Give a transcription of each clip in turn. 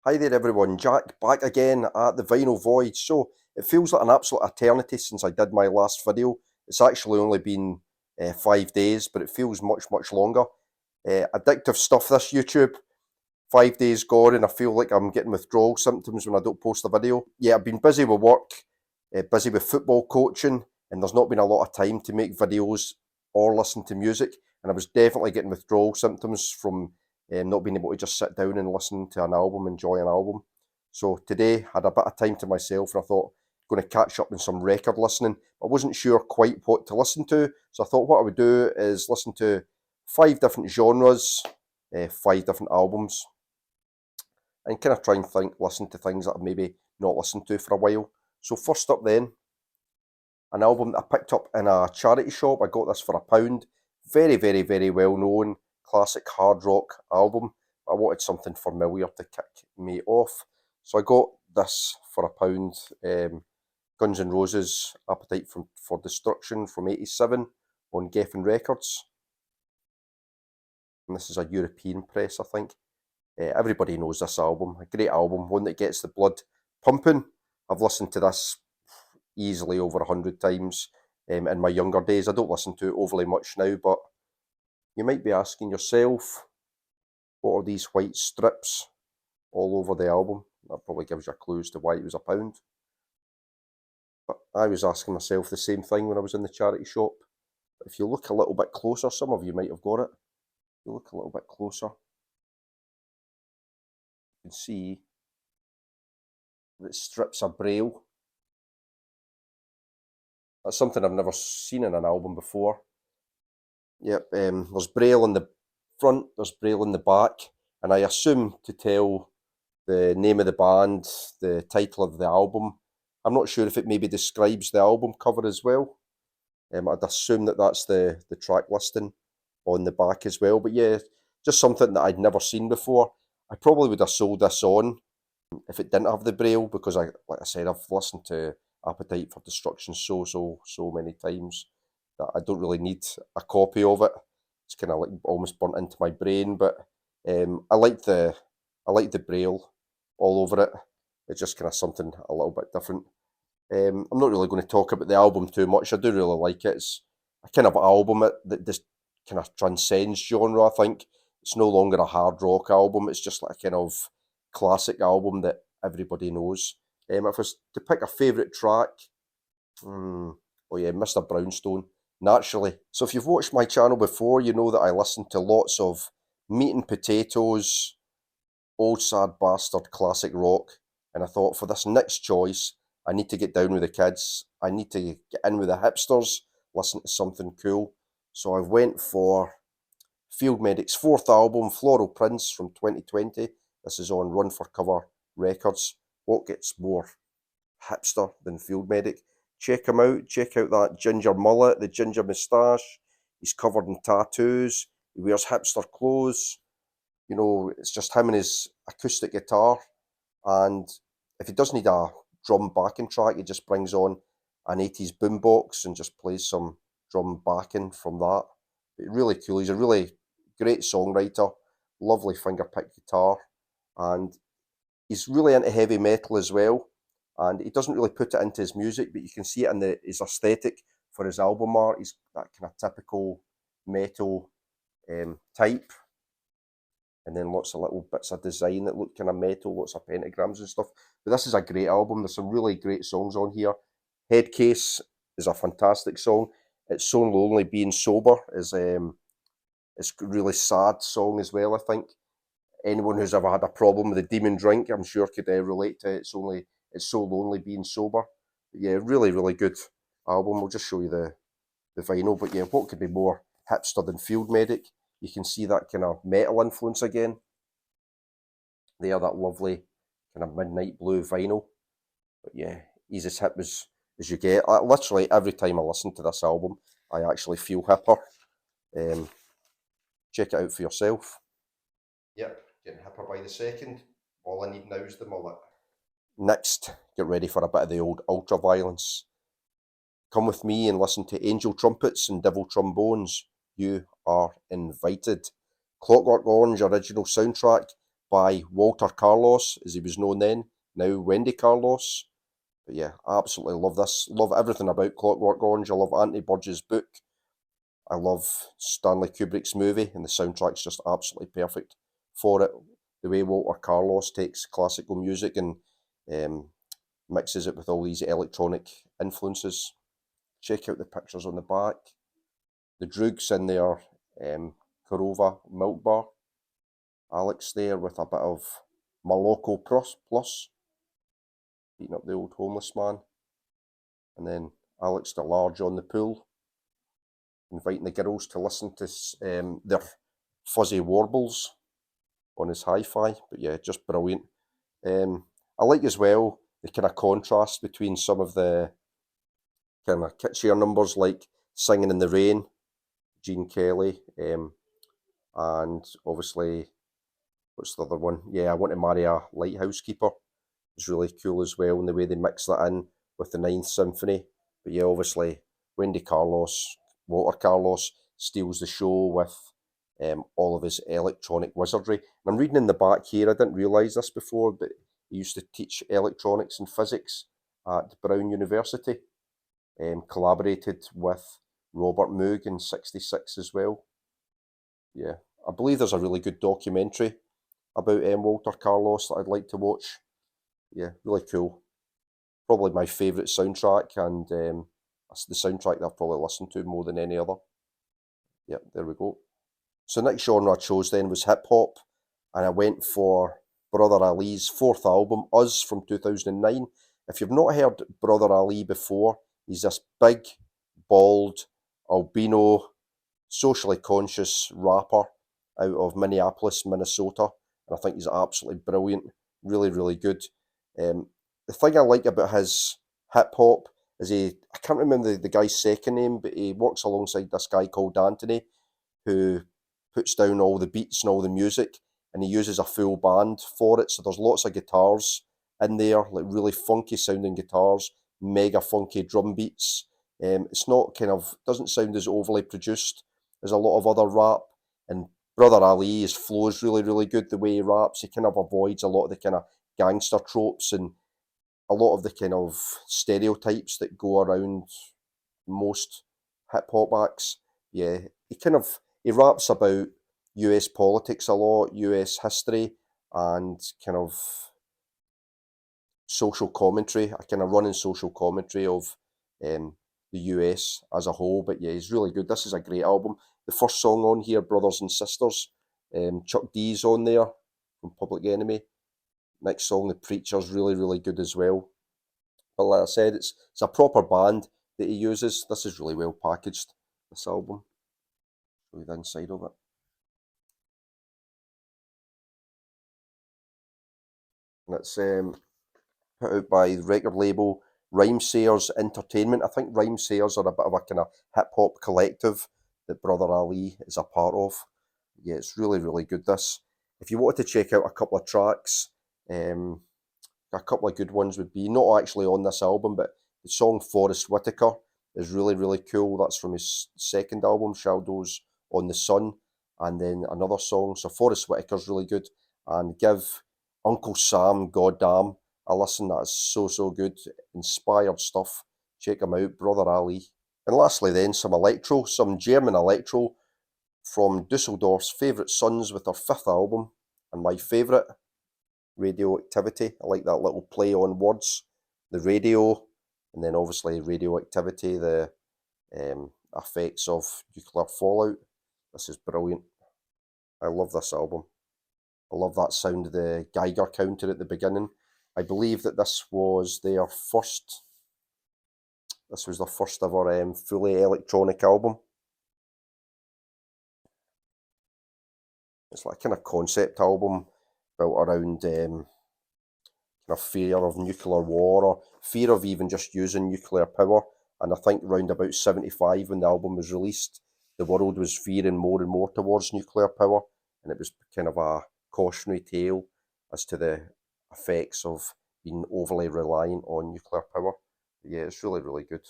Hi there everyone, Jack back again at the Vinyl Void. So it feels like an absolute eternity since I did my last video. It's actually only been 5 days, but it feels much longer. Addictive stuff this YouTube. 5 days gone and I feel like I'm getting withdrawal symptoms when I don't post a video. Yeah, I've been busy with work, busy with football coaching, and there's not been a lot of time to make videos or listen to music. And I was definitely getting withdrawal symptoms from not being able to just sit down and listen to an album, enjoy an album. So today I had a bit of time to myself and I thought, going to catch up on some record listening. I wasn't sure quite what to listen to, so I thought what I would do is listen to 5 different genres, 5 different albums, and kind of try and listen to things that I've maybe not listened to for a while. So first up then, an album that I picked up in a charity shop. I got this for £1. Very well known classic hard rock album. I wanted something familiar to kick me off. So I got this for £1. Guns N' Roses' Appetite for Destruction from '87 on Geffen Records. And this is a European press, I think. Everybody knows this album. A great album, one that gets the blood pumping. I've listened to this easily over 100 times in my younger days. I don't listen to it overly much now, but you might be asking yourself, what are these white strips all over the album? That probably gives you a clue as to why it was £1. But I was asking myself the same thing when I was in the charity shop. But if you look a little bit closer, some of you might have got it. If you look a little bit closer, you can see that strips are braille. That's something I've never seen in an album before. Yep, there's braille in the front, there's braille in the back, and I assume to tell the name of the band, the title of the album. I'm not sure if it maybe describes the album cover as well. I'd assume that that's the track listing on the back as well. But yeah, just something that I'd never seen before. I probably would have sold this on if it didn't have the braille, because like I said, I've listened to Appetite for Destruction so many times that I don't really need a copy of it. It's kind of like almost burnt into my brain. But I like the braille all over it. It's just kind of something a little bit different. I'm not really going to talk about the album too much. I do really like it. It's a kind of album that just kind of transcends genre. I think it's no longer a hard rock album. It's just like a kind of classic album that everybody knows. If I was to pick a favourite track, oh yeah, Mr. Brownstone, naturally. So if you've watched my channel before, you know that I listen to lots of meat and potatoes, old sad bastard classic rock, and I thought for this next choice, I need to get down with the kids. I need to get in with the hipsters, listen to something cool. So I went for Field Medic's fourth album, Floral Prince from 2020. This is on Run for Cover Records. What gets more hipster than Field Medic? Check him out. Check out that ginger mullet, the ginger moustache. He's covered in tattoos. He wears hipster clothes. You know, it's just him and his acoustic guitar. And if he does need a drum backing track, he just brings on an 80s boombox and just plays some drum backing from that. But really cool. He's a really great songwriter, lovely finger-picked guitar, and he's really into heavy metal as well. And he doesn't really put it into his music, but you can see it in his aesthetic for his album art. He's that kind of typical metal type, and then lots of little bits of design that look kind of metal, lots of pentagrams and stuff. But this is a great album. There's some really great songs on here. Headcase is a fantastic song. It's So Lonely Being Sober is it's a really sad song as well, I think. Anyone who's ever had a problem with a demon drink, I'm sure could relate to it. It's so lonely being sober. But yeah, really good album. We'll just show you the vinyl. But yeah, what could be more hipster than Field Medic? You can see that kind of metal influence again. There, that lovely kind of midnight blue vinyl. But yeah, he's as hip as you get. Literally every time I listen to this album, I actually feel hipper. Check it out for yourself. Yep, getting hipper by the second. All I need now is the mullet. Next, get ready for a bit of the old ultra violence. Come with me and listen to Angel Trumpets and Devil Trombones. You are invited. Clockwork Orange original soundtrack by Walter Carlos, as he was known then, now Wendy Carlos. But yeah, I absolutely love this. Love everything about Clockwork Orange. I love Anthony Burgess' book. I love Stanley Kubrick's movie, and the soundtrack's just absolutely perfect for it. The way Walter Carlos takes classical music and mixes it with all these electronic influences. Check out the pictures on the back. The Droogs in their Korova milk bar. Alex there with a bit of Malocco Plus, beating up the old homeless man. And then Alex DeLarge on the pool, inviting the girls to listen to their fuzzy warbles on his hi-fi. But yeah, just brilliant. I like as well the kind of contrast between some of the kind of kitschier numbers like Singing in the Rain, Gene Kelly, and obviously, what's the other one? Yeah, I Want to Marry a Lighthouse Keeper. It's really cool as well, and the way they mix that in with the Ninth Symphony. But yeah, obviously, Walter Carlos steals the show with all of his electronic wizardry. And I'm reading in the back here, I didn't realise this before, but he used to teach electronics and physics at Brown University. Collaborated with Robert Moog in '66 as well. Yeah, I believe there's a really good documentary about Walter Carlos that I'd like to watch. Yeah, really cool. Probably my favourite soundtrack, and that's the soundtrack that I've probably listened to more than any other. Yep, there we go. So next genre I chose then was hip hop, and I went for Brother Ali's fourth album, Us, from 2009. If you've not heard Brother Ali before, he's this big, bald, albino, socially conscious rapper out of Minneapolis, Minnesota, and I think he's absolutely brilliant. Really, really good. The thing I like about his hip hop is I can't remember the guy's second name, but he works alongside this guy called Anthony, who puts down all the beats and all the music, and he uses a full band for it. So there's lots of guitars in there, like really funky sounding guitars, mega funky drum beats. It's not doesn't sound as overly produced as a lot of other rap. And Brother Ali, his flow is really, really good. The way he raps, he kind of avoids a lot of the kind of gangster tropes and a lot of the kind of stereotypes that go around most hip hop acts. Yeah, he raps about US politics a lot, US history, and kind of social commentary, a kind of running social commentary of the US as a whole. But yeah, he's really good. This is a great album. The first song on here, Brothers and Sisters, Chuck D's on there from Public Enemy. Next song, The Preacher's really, really good as well. But like I said, it's a proper band that he uses. This is really well packaged, this album. Show you the inside of it. And it's put out by the record label Rhymesayers Entertainment. I think Rhymesayers are a bit of a kind of hip hop collective that Brother Ali is a part of. Yeah, it's really, really good, this. If you wanted to check out a couple of tracks, a couple of good ones would be, not actually on this album, but the song Forrest Whitaker is really, really cool. That's from his second album, Shadows on the Sun. And then another song, so Forrest Whitaker's really good. And Give Uncle Sam Goddamn a listen. That is so, so good. Inspired stuff. Check him out, Brother Ali. And lastly then, some electro, some German electro from Dusseldorf's Favourite Sons with their fifth album, and my favourite, Radioactivity. I like that little play on words. The radio, and then obviously radioactivity, the effects of nuclear fallout. This is brilliant. I love this album. I love that sound of the Geiger counter at the beginning. I believe that this was their first ever fully electronic album. It's like a kind of concept album built around kind of fear of nuclear war, or fear of even just using nuclear power. And I think around about 75, when the album was released, the world was veering more and more towards nuclear power, and it was kind of a cautionary tale as to the effects of being overly reliant on nuclear power. But yeah, it's really, really good.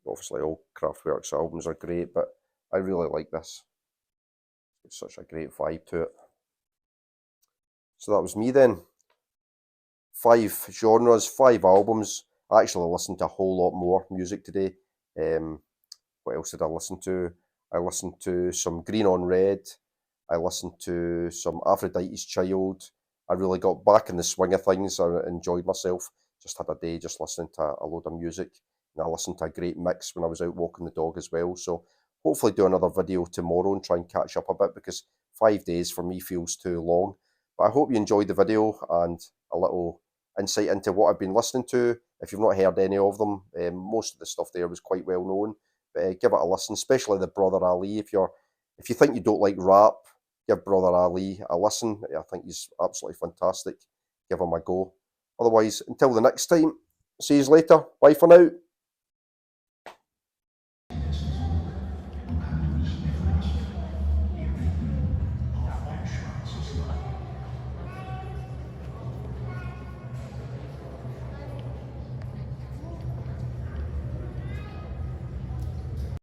Obviously, all Kraftwerk's albums are great, but I really like this. It's such a great vibe to it. So that was me then. 5 genres, 5 albums. I actually listened to a whole lot more music today. What else did I listen to? I listened to some Green on Red. I listened to some Aphrodite's Child. I really got back in the swing of things. I enjoyed myself. Just had a day just listening to a load of music. And I listened to a great mix when I was out walking the dog as well. So hopefully do another video tomorrow and try and catch up a bit, because 5 days for me feels too long. But I hope you enjoyed the video and a little insight into what I've been listening to. If you've not heard any of them, most of the stuff there was quite well known. But give it a listen, especially the Brother Ali. If you think you don't like rap, give Brother Ali a listen. I think he's absolutely fantastic. Give him a go. Otherwise, until the next time, see you later. Bye for now.